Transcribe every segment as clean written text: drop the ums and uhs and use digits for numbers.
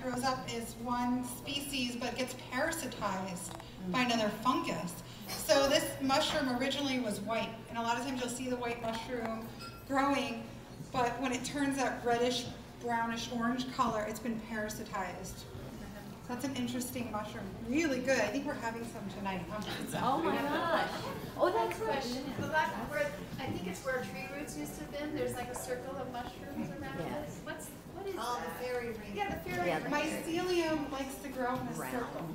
grows up as one species but gets parasitized by another fungus. So this mushroom originally was white, and a lot of times you'll see the white mushroom growing, but when it turns that reddish, brownish, orange color, it's been parasitized. That's an interesting mushroom. Really good. I think we're having some tonight. Oh my gosh. Oh, that's question. I think it's where tree roots used to have been. There's like a circle of mushrooms around it. What is that? The fairy ring. Yeah, the fairy ring. Mycelium likes to grow in a circle.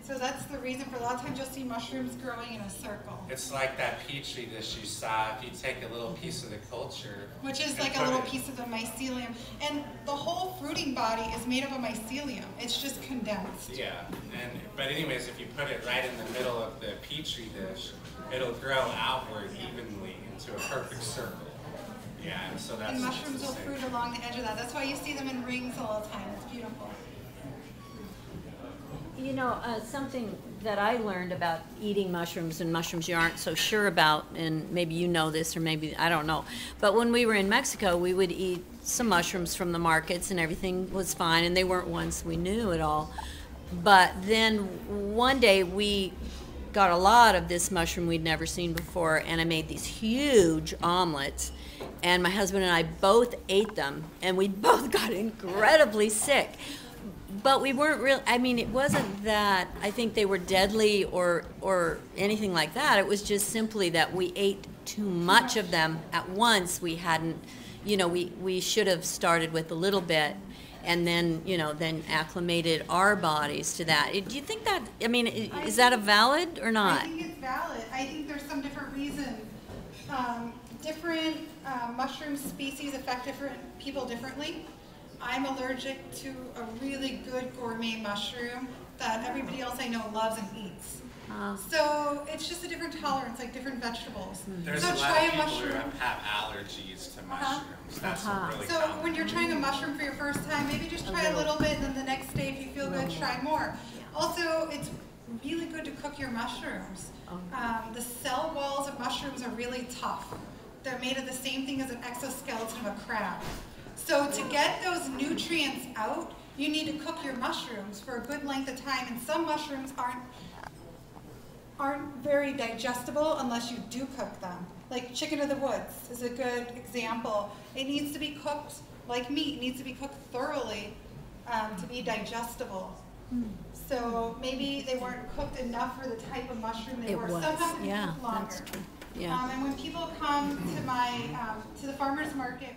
So that's the reason for a lot of times you'll see mushrooms growing in a circle. It's like that petri dish you saw. If you take a little piece of the culture, which is like a little piece of the mycelium. And the whole fruiting body is made up of mycelium. It's just condensed. Yeah. But anyways, if you put it right in the middle of the petri dish, it'll grow outward evenly into a perfect circle. Yeah, and so that's. And mushrooms will fruit along the edge of that. That's why you see them in rings all the time. It's beautiful. You know, something that I learned about eating mushrooms and mushrooms you aren't so sure about, and maybe you know this or maybe I don't know, but when we were in Mexico, we would eat some mushrooms from the markets and everything was fine, and they weren't ones we knew at all. But then one day we got a lot of this mushroom we'd never seen before, and I made these huge omelets, and my husband and I both ate them, and we both got incredibly sick. But we weren't real. I mean, it wasn't that I think they were deadly or anything like that. It was just simply that we ate too much of them at once. We hadn't, you know, we should have started with a little bit, and then, you know, then acclimated our bodies to that. Do you think that? I mean, is that a valid or not? I think it's valid. I think there's some different reasons. Different mushroom species affect different people differently. I'm allergic to a really good gourmet mushroom that everybody else I know loves and eats. So it's just a different tolerance, like different vegetables. There's so a lot of people who have allergies to mushrooms. That's really so common. when you're trying a mushroom for your first time, maybe just try a little bit, and then the next day, if you feel good, try more. Also, it's really good to cook your mushrooms. The cell walls of mushrooms are really tough. They're made of the same thing as an exoskeleton of a crab. So to get those nutrients out, you need to cook your mushrooms for a good length of time, and some mushrooms aren't very digestible unless you do cook them. Like chicken of the woods is a good example. It needs to be cooked like meat. It needs to be cooked thoroughly to be digestible. So maybe they weren't cooked enough for the type of mushroom they were. Sometimes they cook longer. That's true. Yeah. And when people come to my to the farmers market,